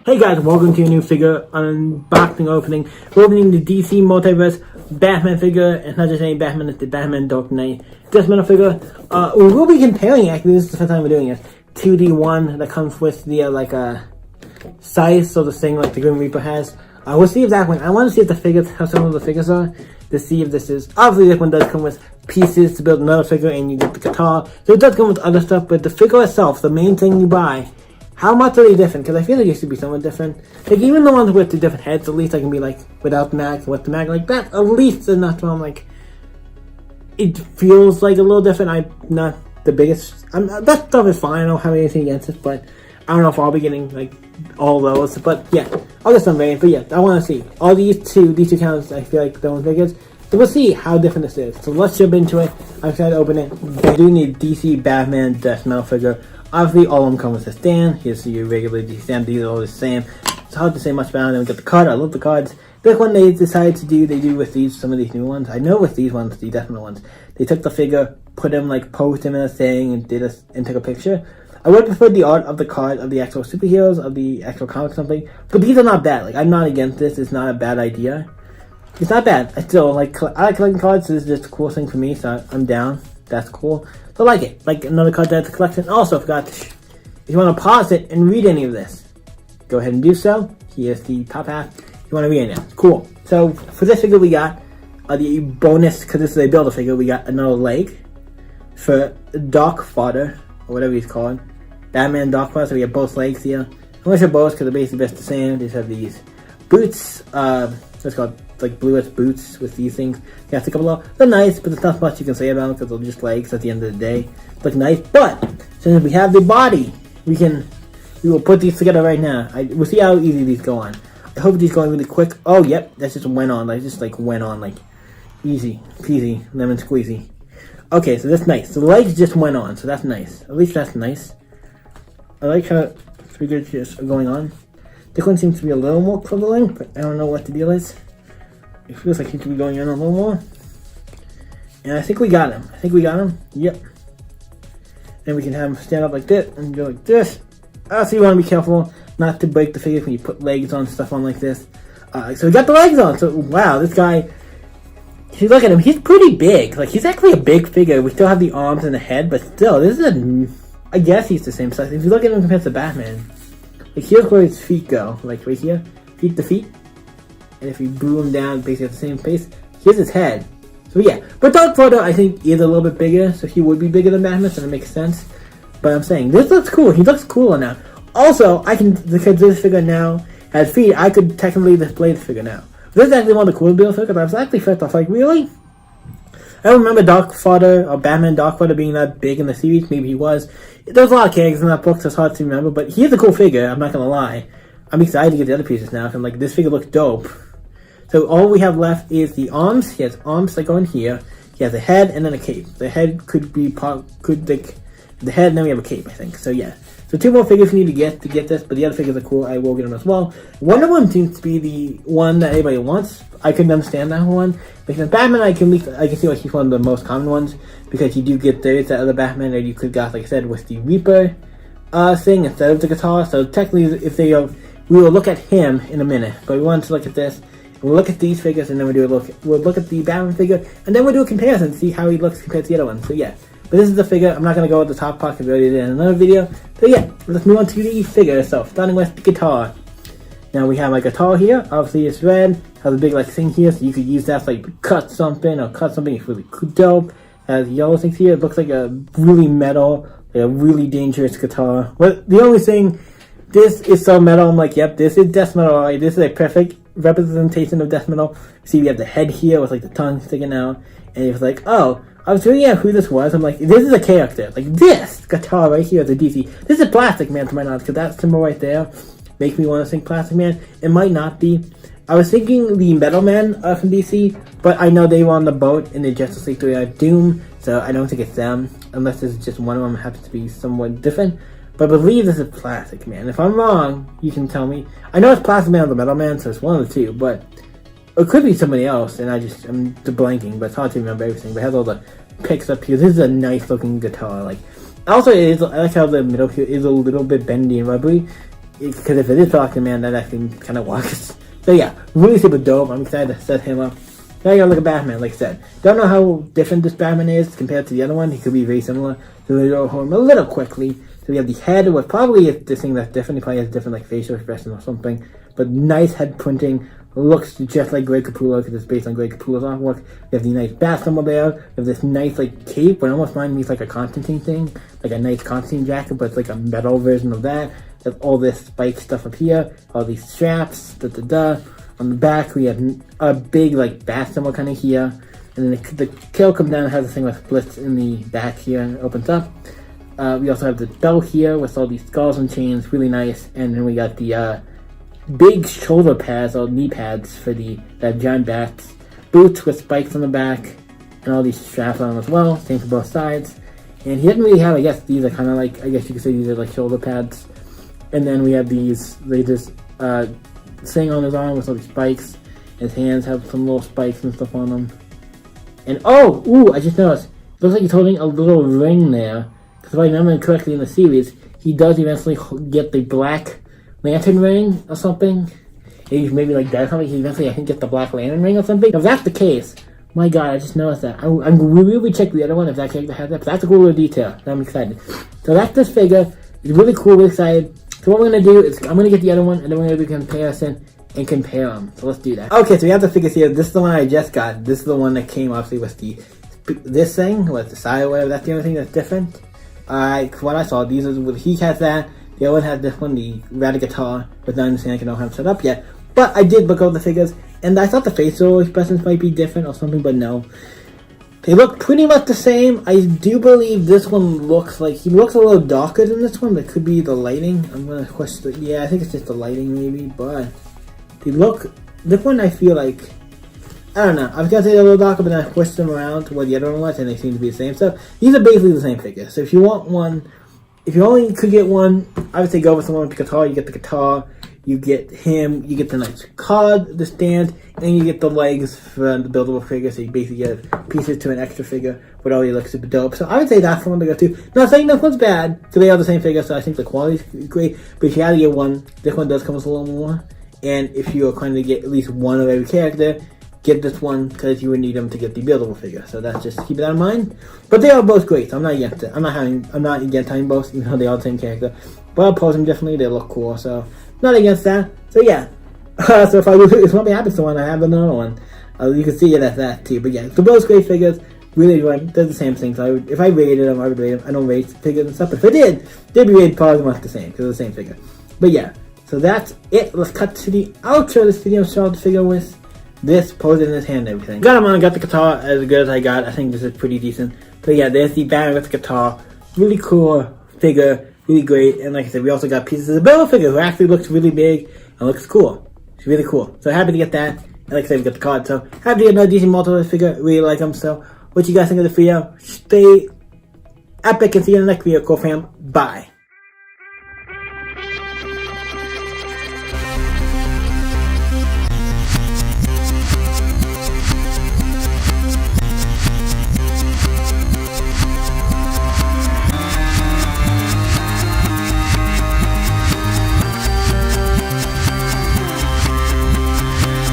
Hey guys, welcome to a new figure unboxing opening. We're opening the DC Multiverse Batman figure. It's not just any Batman, it's the Batman Dark Knight Death Metal figure. We will be comparing, actually, this is the first time we're doing it, to the one that comes with the, size, so the thing like the Grim Reaper has. We'll see if that one, I want to see if the figures, how some of the figures are, to see if this is, obviously this one does come with pieces to build another figure, and you get the guitar, so it does come with other stuff, but the figure itself, the main thing you buy, how much are they different? Because I feel like it should be somewhat different. Like, even the ones with the different heads, at least I can be like, without the mag, with the mag, like that, at least enough to, I'm like, it feels like a little different. I'm not the biggest, that stuff is fine, I don't have anything against it, but I don't know if I'll be getting, like, all those, but yeah, I'll get some variant, but yeah, I want to see. All these two counts, I feel like those figures, so we'll see how different this is. So let's jump into it. I'm excited to open it. I do need DC Batman Death Metal figure. Obviously, all of them come with a stand. Here's your regular DC stand. These are all the same. It's hard to say much about them. We got the card. I love the cards. This one they decided to do, they do with these, some of these new ones. I know with these ones, the Death Metal ones, they took the figure, put him, like, posed him in a thing, and took a picture. I would prefer the art of the card, of the actual superheroes, of the actual comic or something. But these are not bad. Like, I'm not against this. It's not a bad idea. It's not bad. I still like, I like collecting cards. So this is just a cool thing for me, so I'm down. That's cool. So I like it. Like another card that's a collection. Also, forgot to, if you want to pause it and read any of this, go ahead and do so. Here's the top half. If you want to read it now. Cool. So for this figure, we got the bonus, because this is a builder figure, we got another leg for Dark Father, or whatever he's called. Batman Dark Father, so we have both legs here. I'm going to show both because they're basically best the same. They just have these boots, what's called, like bluish boots with these things. Yeah, it's a couple of, they're nice, but there's not much you can say about them because they're just legs at the end of the day. Look nice, but since we have the body, we will put these together right now. We'll see how easy these go on. I hope these go on really quick. Oh, yep, that just went on, like easy peasy, lemon squeezy. Okay, so that's nice. The legs just went on, so that's nice. At least that's nice. I like how figures just are going on. This one seems to be a little more quibbling, but I don't know what the deal is. It feels like he could be going on a little more. And I think we got him. Yep. And we can have him stand up like this and go like this. So you want to be careful not to break the figure when you put legs on, stuff on like this. So we got the legs on. So, wow, this guy, if you look at him, he's pretty big. Like, he's actually a big figure. We still have the arms and the head, but still, this is I guess he's the same size. If you look at him compared to Batman, like, here's where his feet go. Like, right here. Feet to feet. And if you blew him down basically at the same pace, here's his head. So yeah, but Dark Father I think is a little bit bigger, so he would be bigger than Batman, so that makes sense. But I'm saying, this looks cool. He looks cooler now. Also, because this figure now has feet, I could technically display this figure now. This is actually one of the coolest builds because I was actually first off like, really? I don't remember Dark Father or Batman Dark Father being that big in the series. Maybe he was. There's a lot of characters in that book, so it's hard to remember, but he is a cool figure, I'm not gonna lie. I'm excited to get the other pieces now, because I'm like, this figure looks dope. So all we have left is the arms. He has arms that go in here. He has a head and then a cape. The head could be the head, and then we have a cape, I think. So yeah. So two more figures we need to get this, but the other figures are cool. I will get them as well. Wonder Woman seems to be the one that everybody wants. I couldn't understand that one. Because Batman, I can see like he's one of the most common ones, because you do get that other Batman, or you could got, like I said, with the Reaper thing instead of the guitar. So technically, if they we will look at him in a minute, but we wanted to look at this. We'll look at these figures, and then we'll look at the Batman figure, and then we'll do a comparison to see how he looks compared to the other one. So yeah, but this is the figure. I'm not going to go with the top part because we already did in another video. So yeah, let's move on to the figure itself, starting with the guitar. Now we have my guitar here. Obviously it's red, has a big like thing here, so you could use that to like cut something. It's really dope. Has yellow things here. It looks like a really metal, like a really dangerous guitar. But the only thing, this is so metal. I'm like, yep, this is death metal. Right? This is a perfect representation of death metal. See, we have the head here with like the tongue sticking out, and it's like, oh, I was figuring out who this was. I'm like, this is a character. Like, this guitar right here is a DC. This is Plastic Man to my knowledge, because that symbol right there makes me want to think Plastic Man. It might not be. I was thinking the Metal Man from DC, but I know they were on the boat in the Justice League 3 Doom, so I don't think it's them, unless it's just one of them happens to be somewhat different. But I believe this is Plastic Man. If I'm wrong, you can tell me. I know it's Plastic Man or the Metal Man, so it's one of the two, but it could be somebody else, and I'm blanking, but it's hard to remember everything. But it has all the picks up here. This is a nice looking guitar. Like, also, I like how the middle here is a little bit bendy and rubbery. because if it is Falcon Man, that actually kind of works. So yeah, really super dope. I'm excited to set him up. Now you gotta look at Batman, like I said. Don't know how different this Batman is compared to the other one. He could be very similar. So we go home a little quickly. So we have the head, with probably the thing that's different. He probably has different like facial expression or something. But nice head printing. Looks just like Greg Capullo because it's based on Greg Capullo's artwork. We have the nice bat symbol there. We have this nice like cape, but it almost reminds me of like a Constantine thing. Like a nice Constantine jacket, but it's like a metal version of that. There's all this spike stuff up here. All these straps. On the back, we have a big, like, bat symbol kind of here. And then the tail comes down and has a thing with splits in the back here and it opens up. We also have the belt here with all these skulls and chains, really nice. And then we got the big shoulder pads or knee pads for the giant bats. Boots with spikes on the back and all these straps on them as well. Same for both sides. And he doesn't really have, I guess, these are kind of like, I guess you could say these are like shoulder pads. And then we have these, they just, thing on his arm with all these spikes. His hands have some little spikes and stuff on them. And I just noticed. It looks like he's holding a little ring there. Because if I remember correctly in the series, he does eventually get the Black Lantern ring or something. Maybe like that or something. He eventually, I think, gets the Black Lantern ring or something. If that's the case, my god, I just noticed that. I'm really check the other one if that character has that. But that's a cool little detail. I'm excited. So that's this figure. It's really cool, really excited. So what we're going to do is, I'm going to get the other one, and then we're going to do a comparison and compare them. So let's do that. Okay, so we have the figures here. This is the one I just got. This is the one that came, obviously, with this thing, with the side or whatever. That's the only thing that's different. What I saw, he has that. The other one has this one, the Rad Guitar, but I understand I don't have it set up yet. But I did look over the figures, and I thought the facial expressions might be different or something, but no. They look pretty much the same. I do believe this one looks like, he looks a little darker than this one. That could be the lighting. I'm going to question, yeah, I think it's just the lighting maybe, but they look, this one I feel like, I don't know. I was going to say they're a little darker, but then I pushed them around to what the other one was, and they seem to be the same. So these are basically the same figure. So if you want one, if you only could get one, I would say go with the one with the guitar. You get the guitar, you get him, you get the nice card, the stand, and you get the legs for the buildable figure, so you basically get pieces to an extra figure, but already looks super dope. So I would say that's the one to go to. Not saying this one's bad, so they are the same figure, so I think the quality's great, but if you had to get one, this one does come with a little more, and if you're trying to get at least one of every character, get this one, because you would need them to get the buildable figure, so that's just, keep that in mind. But they are both great, so I'm not against it. I'm not against having both, even though they are the same character, but I'll pose them differently, they look cool, so not against that. So yeah. So if something happens to one, I have another one. You can see it as that too. But yeah, so both great figures. Really good. They're the same thing. So if I rated them, I would rate them. I don't rate figures and stuff. But if I did, they'd be rated probably much the same because they're the same figure. But yeah. So that's it. Let's cut to the outro of this video. Show the figure with this posed in his hand and everything. Got him on. Got the guitar as good as I got. I think this is pretty decent. So yeah, there's the Batman with the guitar. Really cool figure. Really great. And like I said, we also got pieces of the Bella figure who actually looks really big and looks cool. It's really cool. So happy to get that. And like I said, we got the card. So happy to get another decent Multiverse figure. Really like them. So what you guys think of the video? Stay epic and see you in the next video. Cool fam. Bye.